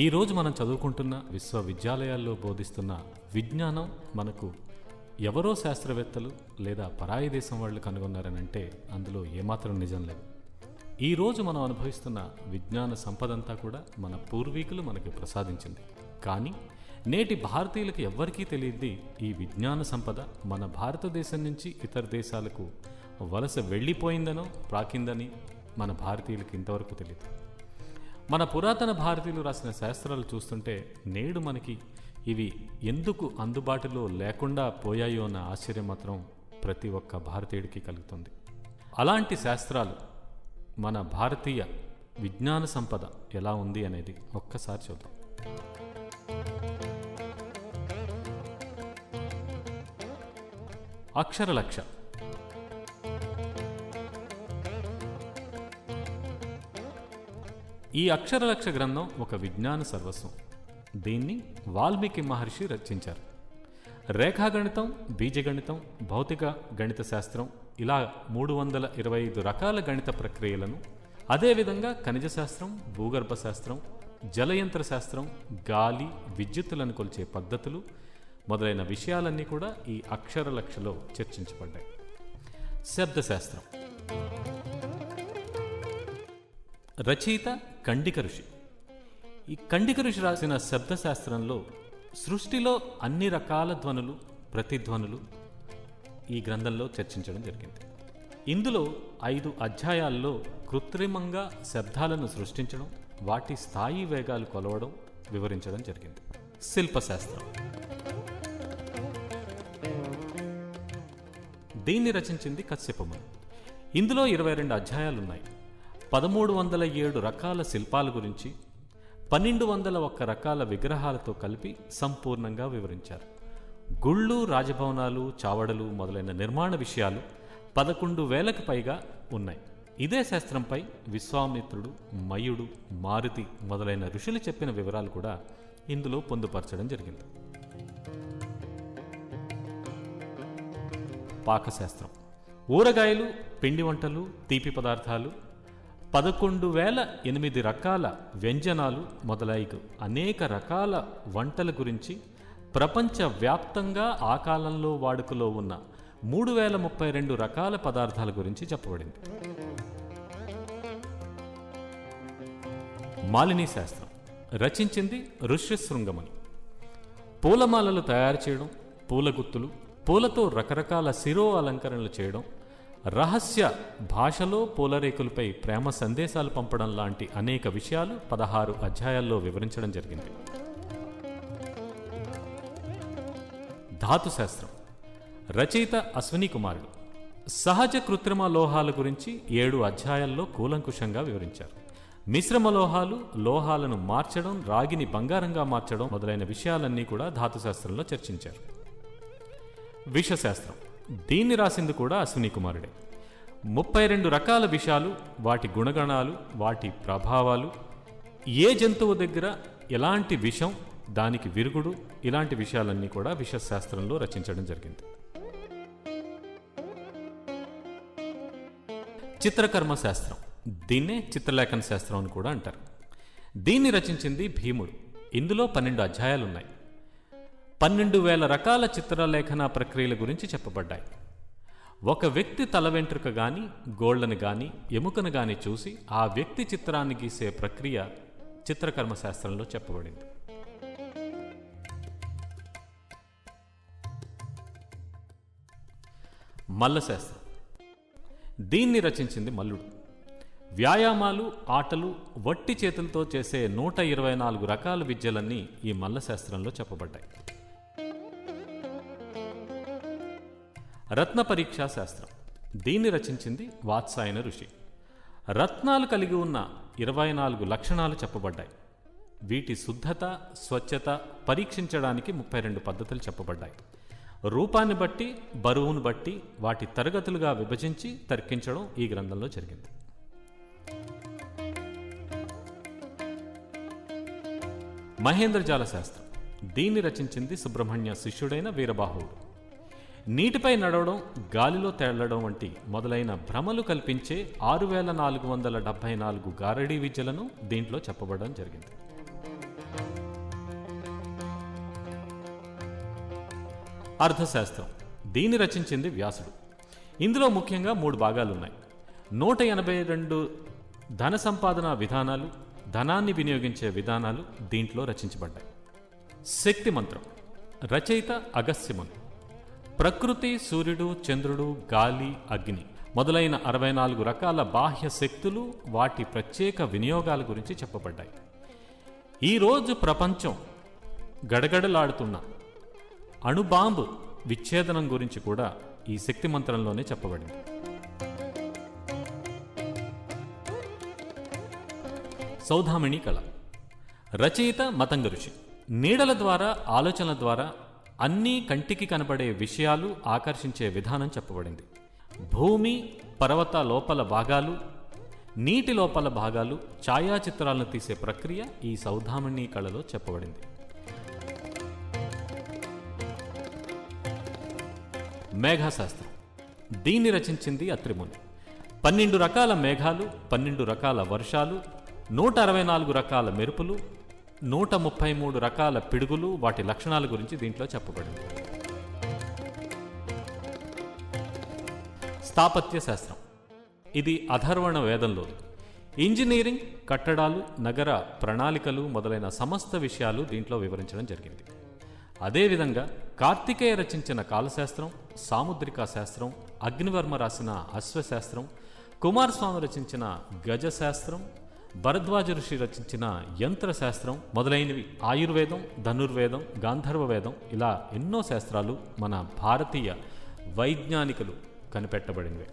ఈరోజు మనం చదువుకుంటున్న విశ్వవిద్యాలయాల్లో బోధిస్తున్న విజ్ఞానం మనకు ఎవరో శాస్త్రవేత్తలు లేదా పరాయి దేశం వాళ్ళు కనుగొన్నారనంటే అందులో ఏమాత్రం నిజం లేదు. ఈరోజు మనం అనుభవిస్తున్న విజ్ఞాన సంపదంతా కూడా మన పూర్వీకులు మనకి ప్రసాదించింది. కానీ నేటి భారతీయులకు ఎవ్వరికీ తెలియదు ఈ విజ్ఞాన సంపద మన భారతదేశం నుంచి ఇతర దేశాలకు వలస వెళ్ళిపోయిందనో ప్రాకిందని మన భారతీయులకు ఇంతవరకు తెలియదు. మన పురాతన భారతీయులు రాసిన శాస్త్రాలు చూస్తుంటే నేడు మనకి ఇవి ఎందుకు అందుబాటులో లేకుండా పోయాయో అన్న ఆశ్చర్యం మాత్రం ప్రతి ఒక్క భారతీయుడికి కలుగుతుంది. అలాంటి శాస్త్రాలు మన భారతీయ విజ్ఞాన సంపద ఎలా ఉంది అనేది ఒక్కసారి చూద్దాం. అక్షరలక్ష. ఈ అక్షరలక్ష గ్రంథం ఒక విజ్ఞాన సర్వస్వం. దీన్ని వాల్మీకి మహర్షి రచించారు. రేఖాగణితం, బీజగణితం, భౌతిక గణిత శాస్త్రం ఇలా 325 రకాల గణిత ప్రక్రియలను, అదేవిధంగా ఖనిజ శాస్త్రం, భూగర్భ శాస్త్రం, జలయంత్ర శాస్త్రం, గాలి, విద్యుత్తులను కొలిచే పద్ధతులు మొదలైన విషయాలన్నీ కూడా ఈ అక్షరలక్షలో చర్చించబడ్డాయి. శబ్దశాస్త్రం. రచయిత కండిక ఋషి. ఈ కండిక ఋషి రాసిన శబ్దశాస్త్రంలో సృష్టిలో అన్ని రకాల ధ్వనులు, ప్రతిధ్వనులు ఈ గ్రంథంలో చర్చించడం జరిగింది. ఇందులో 5 అధ్యాయాల్లో కృత్రిమంగా శబ్దాలను సృష్టించడం, వాటి స్థాయి వేగాలు కొలవడం వివరించడం జరిగింది. శిల్పశాస్త్రం. దీన్ని రచించింది కశ్యపముని. ఇందులో 22 అధ్యాయాలున్నాయి. 1307 రకాల శిల్పాల గురించి 1201 రకాల విగ్రహాలతో కలిపి సంపూర్ణంగా వివరించారు. గుళ్ళు, రాజభవనాలు, చావడలు మొదలైన నిర్మాణ విషయాలు 11,000కి పైగా ఉన్నాయి. ఇదే శాస్త్రంపై విశ్వామిత్రుడు, మయుడు, మారుతి మొదలైన ఋషులు చెప్పిన వివరాలు కూడా ఇందులో పొందుపరచడం జరిగింది. పాకశాస్త్రం. ఊరగాయలు, పిండి వంటలు, తీపి పదార్థాలు, 11,008 రకాల వ్యంజనాలు మొదలైన అనేక రకాల వంటల గురించి ప్రపంచవ్యాప్తంగా ఆ కాలంలో వాడుకలో ఉన్న 3,032 రకాల పదార్థాల గురించి చెప్పబడింది. మాలినీ శాస్త్రం రచించింది ఋష్యశృంగముని. పూలమాలలు తయారు చేయడం, పూలగుత్తులు, పూలతో రకరకాల శిరో అలంకరణలు చేయడం, రహస్య భాషలో పూలరేకులపై ప్రేమ సందేశాలు పంపడం లాంటి అనేక విషయాలు 16 అధ్యాయాల్లో వివరించడం జరిగింది. ధాతుశాస్త్రం రచయిత అశ్విని కుమారుడు. సహజ కృత్రిమ లోహాల గురించి 7 అధ్యాయాల్లో కూలంకుషంగా వివరించారు. మిశ్రమ లోహాలు, లోహాలను మార్చడం, రాగిని బంగారంగా మార్చడం మొదలైన విషయాలన్నీ కూడా ధాతుశాస్త్రంలో చర్చించారు. విషశాస్త్రం. దీన్ని రాసింది కూడా అశ్విని కుమారుడే. 32 రకాల విషాలు, వాటి గుణగణాలు, వాటి ప్రభావాలు, ఏ జంతువు దగ్గర ఎలాంటి విషం, దానికి విరుగుడు, ఇలాంటి విషయాలన్నీ కూడా విషశాస్త్రంలో రచించడం జరిగింది. చిత్రకర్మ శాస్త్రం. దీన్నే చిత్రలేఖన శాస్త్రం అని కూడా అంటారు. దీన్ని రచించింది భీముడు. ఇందులో 12 అధ్యాయాలున్నాయి. 12,000 రకాల చిత్రలేఖన ప్రక్రియల గురించి చెప్పబడ్డాయి. ఒక వ్యక్తి తల వెంట్రుక గాని, గోళ్లను గాని, ఎముకను గాని చూసి ఆ వ్యక్తి చిత్రాన్ని గీసే ప్రక్రియ చిత్రకర్మ శాస్త్రంలో చెప్పబడింది. మల్లశాస్త్రం. దీన్ని రచించింది మల్లుడు. వ్యాయామాలు, ఆటలు, వట్టి చేతులతో చేసే 124 రకాల విద్యలన్నీ ఈ మల్లశాస్త్రంలో చెప్పబడ్డాయి. రత్న పరీక్షా శాస్త్రం. దీన్ని రచించింది వాత్సాయన ఋషి. రత్నాలు కలిగి ఉన్న 24 లక్షణాలు చెప్పబడ్డాయి. వీటి శుద్ధత, స్వచ్ఛత పరీక్షించడానికి 32 పద్ధతులు చెప్పబడ్డాయి. రూపాన్ని బట్టి, బరువును బట్టి వాటి తరగతులుగా విభజించి తర్కించడం ఈ గ్రంథంలో జరిగింది. మహేంద్రజాల శాస్త్రం. దీన్ని రచించింది సుబ్రహ్మణ్య శిష్యుడైన వీరబాహువుడు. నీటిపై నడవడం, గాలిలో తేలడం వంటి మొదలైన భ్రమలు కల్పించే 6,474 గారడీ విద్యలను దీంట్లో చెప్పబడడం జరిగింది. అర్థశాస్త్రం. దీన్ని రచించింది వ్యాసుడు. ఇందులో ముఖ్యంగా 3 భాగాలున్నాయి. 182 ధన సంపాదన విధానాలు, ధనాన్ని వినియోగించే విధానాలు దీంట్లో రచించబడ్డాయి. శక్తి మంత్రం. రచయిత అగస్త్యముని. ప్రకృతి, సూర్యుడు, చంద్రుడు, గాలి, అగ్ని మొదలైన 64 రకాల బాహ్య శక్తులు, వాటి ప్రత్యేక వినియోగాల గురించి చెప్పబడ్డాయి. ఈరోజు ప్రపంచం గడగడలాడుతున్న అణుబాంబు విచ్ఛేదనం గురించి కూడా ఈ శక్తి మంత్రంలోనే చెప్పబడింది. సౌధామిని కళ. రచయిత మతంగ ఋషి. నీడల ద్వారా, ఆలోచనల ద్వారా అన్నీ కంటికి కనబడే విషయాలు ఆకర్షించే విధానం చెప్పబడింది. భూమి, పర్వత లోపల భాగాలు, నీటి లోపల భాగాలు, ఛాయాచిత్రాలను తీసే ప్రక్రియ ఈ సౌధామిని కళలో చెప్పబడింది. మేఘశాస్త్రం. దీన్ని రచించింది అత్రిముని. 12 రకాల మేఘాలు, 12 రకాల వర్షాలు, 164 రకాల మెరుపులు, 133 రకాల పిడుగులు, వాటి లక్షణాల గురించి దీంట్లో చెప్పబడింది. స్థాపత్య శాస్త్రం. ఇది అథర్వణ వేదంలోది. ఇంజనీరింగ్, కట్టడాలు, నగర ప్రణాళికలు మొదలైన సమస్త విషయాలు దీంట్లో వివరించడం జరిగింది. అదేవిధంగా కార్తికేయ రచించిన కాలశాస్త్రం, సాముద్రికా శాస్త్రం, అగ్నివర్మ రాసిన అశ్వశాస్త్రం, కుమారస్వామి రచించిన గజశాస్త్రం, భరద్వాజ ఋషి రచించిన యంత్రశాస్త్రం మొదలైనవి, ఆయుర్వేదం, ధనుర్వేదం, గాంధర్వ వేదం, ఇలా ఎన్నో శాస్త్రాలు మన భారతీయ వైజ్ఞానికులు కనిపెట్టబడినవే.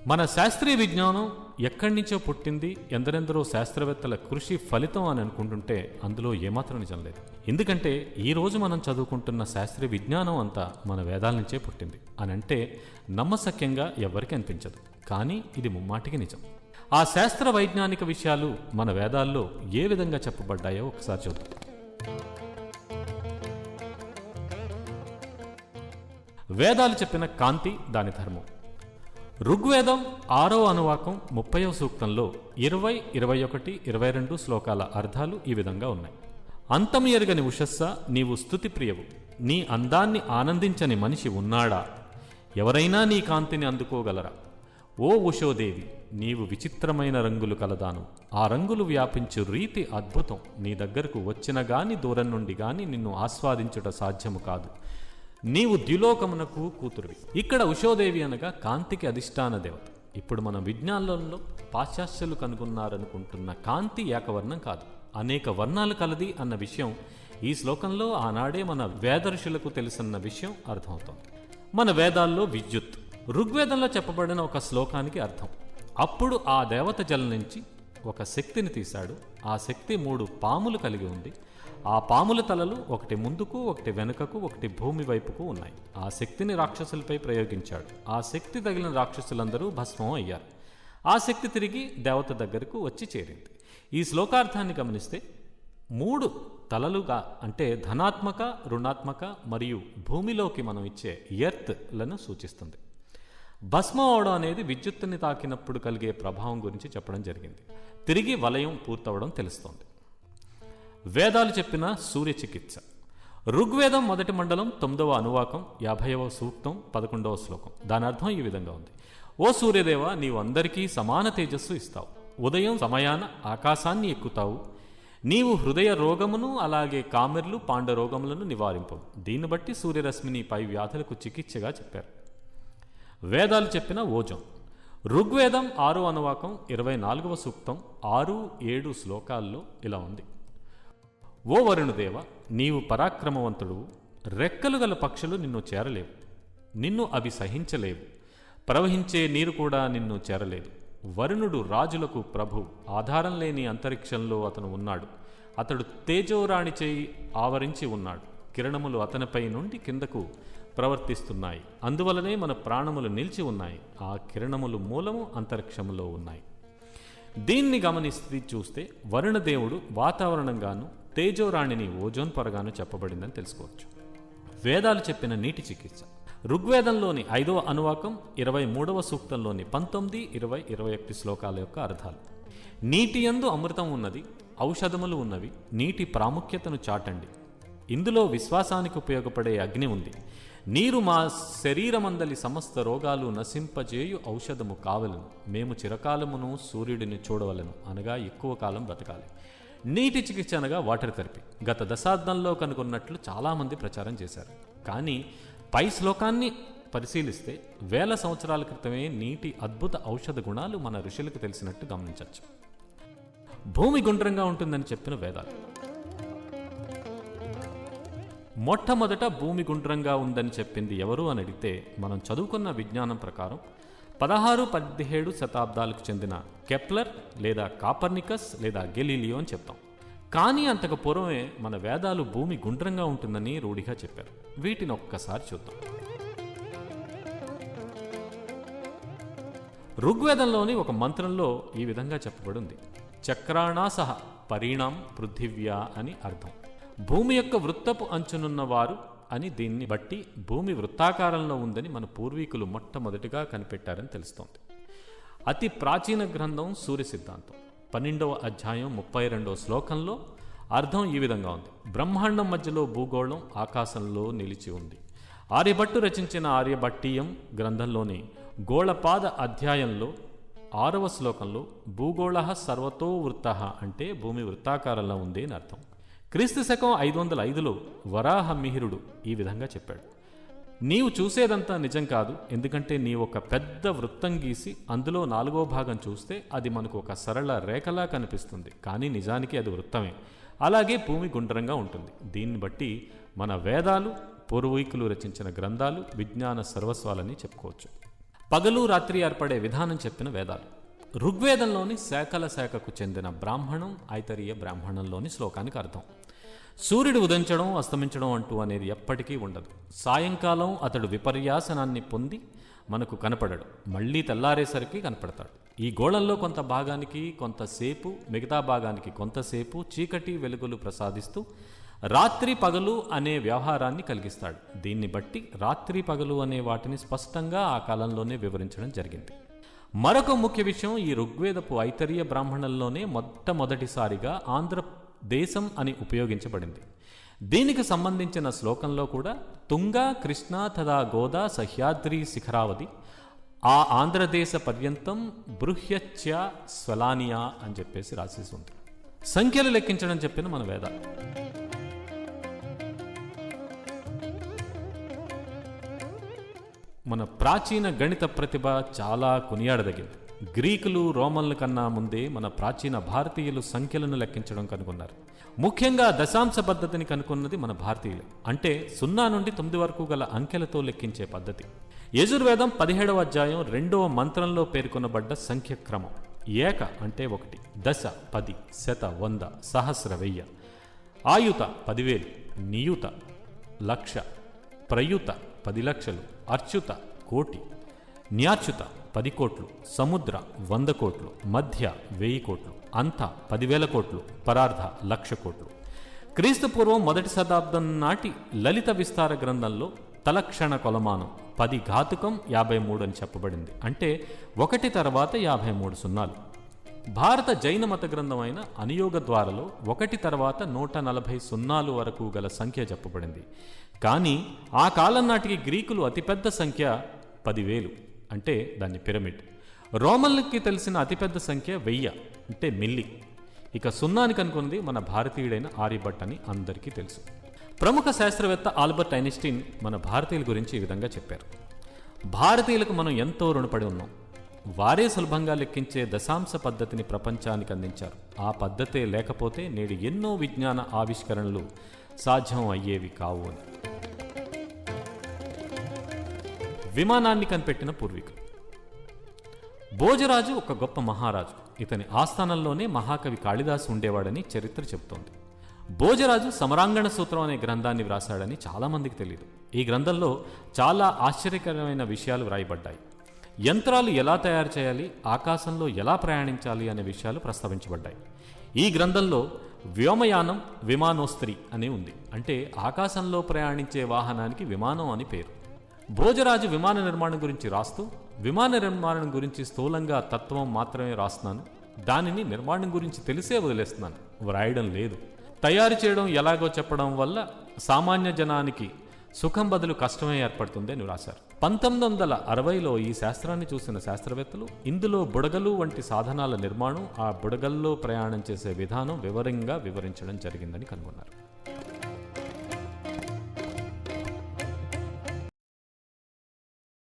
మన శాస్త్రీయ విజ్ఞానం ఎక్కడి నుంచో పుట్టింది, ఎందరెందరో శాస్త్రవేత్తల కృషి ఫలితం అని అనుకుంటుంటే అందులో ఏమాత్రం నిజం లేదు. ఎందుకంటే ఈరోజు మనం చదువుకుంటున్న శాస్త్రీయ విజ్ఞానం అంతా మన వేదాల నుంచే పుట్టింది అని అంటే నమ్మశక్యంగా ఎవరికి అనిపించదు. కానీ ఇది ముమ్మాటికి నిజం. ఆ శాస్త్ర వైజ్ఞానిక విషయాలు మన వేదాల్లో ఏ విధంగా చెప్పబడ్డాయో ఒకసారి చూద్దాం. వేదాలు చెప్పిన కాంతి, దాని ధర్మం. ఋగ్వేదం 6వ అనువాకం 30వ సూక్తంలో 20, 21, 22 శ్లోకాల అర్థాలు ఈ విధంగా ఉన్నాయి. అంతము ఎరుగని ఉషస్స, నీవు స్తుతి ప్రియవు, నీ అందాన్ని ఆనందించని మనిషి ఉన్నాడా? ఎవరైనా నీ కాంతిని అందుకోగలరా? ఓ ఉషోదేవి, నీవు విచిత్రమైన రంగులు కలదాను, ఆ రంగులు వ్యాపించు రీతి అద్భుతం, నీ దగ్గరకు వచ్చిన గాని దూరం నుండి గాని నిన్ను ఆస్వాదించుట సాధ్యము కాదు, నీవు ద్యులోకమునకు కూతురువి. ఇక్కడ ఉషోదేవి అనగా కాంతికి అధిష్టాన దేవత. ఇప్పుడు మన విజ్ఞానంలో పాశ్చాత్యులు కనుగొన్నారనుకుంటున్న కాంతి ఏకవర్ణం కాదు, అనేక వర్ణాలు కలది అన్న విషయం ఈ శ్లోకంలో ఆనాడే మన వేద ఋషులకు తెలుసన్న విషయం అర్థమవుతోంది. మన వేదాల్లో విద్యుత్ ఋగ్వేదంలో చెప్పబడిన ఒక శ్లోకానికి అర్థం. అప్పుడు ఆ దేవత జలం నుంచి ఒక శక్తిని తీశాడు. ఆ శక్తి 3 పాములు కలిగి ఉంది. ఆ పాముల తలలు ఒకటి ముందుకు, ఒకటి వెనుకకు, ఒకటి భూమి వైపుకు ఉన్నాయి. ఆ శక్తిని రాక్షసులపై ప్రయోగించాడు. ఆ శక్తి తగిలిన రాక్షసులందరూ భస్మం అయ్యారు. ఆ శక్తి తిరిగి దేవత దగ్గరకు వచ్చి చేరింది. ఈ శ్లోకార్థాన్ని గమనిస్తే 3 తలలుగా అంటే ధనాత్మక, రుణాత్మక మరియు భూమిలోకి మనం ఇచ్చే ఎర్త్లను సూచిస్తుంది. భస్మం అవడం అనేది విద్యుత్తుని తాకినప్పుడు కలిగే ప్రభావం గురించి చెప్పడం జరిగింది. తిరిగి వలయం పూర్తవడం తెలుస్తోంది. వేదాలు చెప్పిన సూర్య చికిత్స. ఋగ్వేదం 1వ మండలం 9వ అనువాకం 50వ సూక్తం 11వ శ్లోకం. దాని అర్థం ఈ విధంగా ఉంది. ఓ సూర్యదేవ, నీవు అందరికీ సమాన తేజస్సు ఇస్తావు. ఉదయం సమయాన ఆకాశాన్ని ఎక్కుతావు. నీవు హృదయ రోగమును అలాగే కామెర్లు, పాండరోగములను నివారింపు. దీన్ని బట్టి సూర్యరశ్మిని పై వ్యాధులకు చికిత్సగా చెప్పారు. వేదాలు చెప్పిన ఓజం. ఋగ్వేదం 6వ అనువాకం 24వ సూక్తం 6, 7 శ్లోకాల్లో ఇలా ఉంది. ఓ వరుణుదేవ, నీవు పరాక్రమవంతుడువు. రెక్కలు గల పక్షులు నిన్ను చేరలేవు, నిన్ను అవి సహించలేవు. ప్రవహించే నీరు కూడా నిన్ను చేరలేదు. వరుణుడు రాజులకు ప్రభు. ఆధారం లేని అంతరిక్షంలో అతను ఉన్నాడు. అతడు తేజోరాణి చేయి ఆవరించి ఉన్నాడు. కిరణములు అతనిపై నుండి కిందకు ప్రవర్తిస్తున్నాయి. అందువలనే మన ప్రాణములు నిలిచి ఉన్నాయి. ఆ కిరణములు మూలము అంతరిక్షములో ఉన్నాయి. దీన్ని గమనిస్తే చూస్తే వరుణదేవుడు వాతావరణంగాను, తేజోరాణిని ఓజోన్ పొరగాను చెప్పబడిందని తెలుసుకోవచ్చు. వేదాలు చెప్పిన నీటి చికిత్స. ఋగ్వేదంలోని 5వ అనువాకం 23వ సూక్తంలోని 19, 20, 21 శ్లోకాల యొక్క అర్థాలు. నీటి యందు అమృతం ఉన్నది, ఔషధములు ఉన్నవి. నీటి ప్రాముఖ్యతను చాటండి. ఇందులో విశ్వాసానికి ఉపయోగపడే అగ్ని ఉంది. నీరు మా శరీరమందలి సమస్త రోగాలు నశింపజేయు ఔషధము కావలను. మేము చిరకాలమును సూర్యుడిని చూడవలను, అనగా ఎక్కువ కాలం బతకాలి. నీటి చికిత్స అనగా వాటర్ థెరపీ గత దశాబ్దంలో కనుగొన్నట్లు చాలామంది ప్రచారం చేశారు. కానీ పై శ్లోకాన్ని పరిశీలిస్తే వేల సంవత్సరాల క్రితమే నీటి అద్భుత ఔషధ గుణాలు మన ఋషులకు తెలిసినట్టు గమనించవచ్చు. భూమి గుండ్రంగా ఉంటుందని చెప్పిన వేదాలు. మొట్టమొదట భూమి గుండ్రంగా ఉందని చెప్పింది ఎవరు అని అడిగితే మనం చదువుకున్న విజ్ఞానం ప్రకారం 16-17 శతాబ్దాలకు చెందిన కెప్లర్ లేదా కాపర్నికస్ లేదా గెలీలియో అని చెప్తాం. కానీ అంతకు పూర్వమే మన వేదాలు భూమి గుండ్రంగా ఉంటుందని రూఢిగా చెప్పారు. వీటిని ఒక్కసారి చూద్దాం. ఋగ్వేదంలోని ఒక మంత్రంలో ఈ విధంగా చెప్పబడింది. చక్రాణాసహ పరిణాం పృథివ్యా అని అర్థం. భూమి యొక్క వృత్తపు అంచునున్నవారు అని. దీన్ని బట్టి భూమి వృత్తాకారంలో ఉందని మన పూర్వీకులు మొట్టమొదటిగా కనిపెట్టారని తెలుస్తోంది. అతి ప్రాచీన గ్రంథం సూర్య సిద్ధాంతం 12వ అధ్యాయం 32వ శ్లోకంలో అర్థం ఈ విధంగా ఉంది. బ్రహ్మాండం మధ్యలో భూగోళం ఆకాశంలో నిలిచి ఉంది. ఆర్యభట్టు రచించిన ఆర్యభట్టీయం గ్రంథంలోని గోళపాద అధ్యాయంలో 6వ శ్లోకంలో భూగోళ సర్వతో వృత్త అంటే భూమి వృత్తాకారంలో ఉంది అని అర్థం. క్రీస్తు శకం 505లో వరాహ మిహిరుడు ఈ విధంగా చెప్పాడు. నీవు చూసేదంతా నిజం కాదు, ఎందుకంటే నీవు ఒక పెద్ద వృత్తం గీసి అందులో 4వ భాగం చూస్తే అది మనకు ఒక సరళ రేఖలా కనిపిస్తుంది, కానీ నిజానికి అది వృత్తమే. అలాగే భూమి గుండ్రంగా ఉంటుంది. దీన్ని బట్టి మన వేదాలు, పూర్వీకులు రచించిన గ్రంథాలు విజ్ఞాన సర్వస్వాలని చెప్పుకోవచ్చు. పగలు రాత్రి ఏర్పడే విధానం చెప్పిన వేదాలు. ఋగ్వేదంలోని శాఖల శాఖకు చెందిన బ్రాహ్మణం ఐతరీయ బ్రాహ్మణంలోని శ్లోకానికి అర్థం. సూర్యుడు ఉదయించడం అస్తమించడం అంటూ అనేది ఎప్పటికీ ఉండదు. సాయంకాలం అతడు విపర్యాసనాన్ని పొంది మనకు కనపడడు, మళ్ళీ తెల్లారేసరికి కనపడతాడు. ఈ గోళంలో కొంత భాగానికి కొంతసేపు, మిగతా భాగానికి కొంతసేపు చీకటి వెలుగులు ప్రసాదిస్తూ రాత్రి పగలు అనే వ్యవహారాన్ని కలిగిస్తాడు. దీన్ని బట్టి రాత్రి పగలు అనే వాటిని స్పష్టంగా ఆ కాలంలోనే వివరించడం జరిగింది. మరొక ముఖ్య విషయం, ఈ ఋగ్వేదపు ఐతరీయ బ్రాహ్మణంలోనే మొట్టమొదటిసారిగా ఆంధ్రదేశం అని ఉపయోగించబడింది. దీనికి సంబంధించిన శ్లోకంలో కూడా తుంగ కృష్ణ తదా గోదా సహ్యాద్రి శిఖరావతి ఆ ఆంధ్రదేశ పర్యంతం బృహ్యచ్య స్వలానియా అని చెప్పేసి రాసేసి ఉంది. సంఖ్యలు లెక్కించడం చెప్పిన మన వేదాలు. మన ప్రాచీన గణిత ప్రతిభ చాలా కొనియాడదగింది. గ్రీకులు రోమన్ల కన్నా ముందే మన ప్రాచీన భారతీయులు సంఖ్యలను లెక్కించడం కనుగొన్నారు. ముఖ్యంగా దశాంశ పద్ధతిని కనుగొన్నది మన భారతీయులు. అంటే 0 నుండి 9 వరకు గల అంకెలతో లెక్కించే పద్ధతి. యజుర్వేదం 17వ అధ్యాయం 2వ మంత్రంలో పేర్కొనబడ్డ సంఖ్య క్రమం. ఏక అంటే 1, దశ 10, శత 100, సహస్ర 1000, ఆయుత 10,000, నియుత 1,00,000, ప్రయుత 10 లక్షలు, అర్చుత 1,00,000, న్యాచ్యుత 10 కోట్లు, సముద్ర 100 కోట్లు, మధ్య 1000 కోట్లు, అంత 10,000 కోట్లు, పరార్ధ 1,00,000 కోట్లు. క్రీస్తు పూర్వం 1వ శతాబ్దం నాటి లలిత విస్తార గ్రంథంలో తలక్షణ కొలమానం 10 ఘాతుకం 53 అని చెప్పబడింది. అంటే 1 తర్వాత 53 సున్నాలు. భారత జైన మత గ్రంథం అయిన అనుయోగ ద్వారలో 1 తర్వాత 140 సున్నాలు వరకు గల సంఖ్య చెప్పబడింది. కానీ ఆ కాలం నాటికి గ్రీకులు అతిపెద్ద సంఖ్య 10,000 అంటే దాన్ని పిరమిడ్. రోమన్లకి తెలిసిన అతిపెద్ద సంఖ్య 1000 అంటే మిల్లీ. ఇక సున్నాని కనుగొన్నది మన భారతీయుడైన ఆర్యభట్ అని అందరికీ తెలుసు. ప్రముఖ శాస్త్రవేత్త ఆల్బర్ట్ ఐన్స్టీన్ మన భారతీయుల గురించి ఈ విధంగా చెప్పారు. భారతీయులకు మనం ఎంతో రుణపడి ఉన్నాం. వారే సులభంగా లెక్కించే దశాంశ పద్ధతిని ప్రపంచానికి అందించారు. ఆ పద్ధతే లేకపోతే నేడు ఎన్నో విజ్ఞాన ఆవిష్కరణలు సాధ్యం అయ్యేవి కావు అని. విమానాన్ని కనిపెట్టిన పూర్వీకులు. భోజరాజు ఒక గొప్ప మహారాజు. ఇతని ఆస్థానంలోనే మహాకవి కాళిదాసు ఉండేవాడని చరిత్ర చెబుతోంది. భోజరాజు సమరాంగణ సూత్రం అనే గ్రంథాన్ని వ్రాసాడని చాలామందికి తెలియదు. ఈ గ్రంథంలో చాలా ఆశ్చర్యకరమైన విషయాలు వ్రాయబడ్డాయి. యంత్రాలు ఎలా తయారు చేయాలి, ఆకాశంలో ఎలా ప్రయాణించాలి అనే విషయాలు ప్రస్తావించబడ్డాయి. ఈ గ్రంథంలో వ్యోమయానం విమానోస్త్రి అని ఉంది. అంటే ఆకాశంలో ప్రయాణించే వాహనానికి విమానం అని పేరు. భోజరాజు విమాన నిర్మాణం గురించి రాస్తూ, విమాన నిర్మాణం గురించి స్థూలంగా తత్వం మాత్రమే రాస్తున్నాను, దానిని నిర్మాణం గురించి తెలిసే వదిలేస్తున్నాను, వ్రాయడం లేదు. తయారు చేయడం ఎలాగో చెప్పడం వల్ల సామాన్య జనానికి సుఖం బదులు కష్టమే ఏర్పడుతుంది అని రాశారు. 1960లో ఈ శాస్త్రాన్ని చూసిన శాస్త్రవేత్తలు ఇందులో బుడగలు వంటి సాధనాల నిర్మాణం, ఆ బుడగల్లో ప్రయాణం చేసే విధానం వివరంగా వివరించడం జరిగిందని కనుగొన్నారు.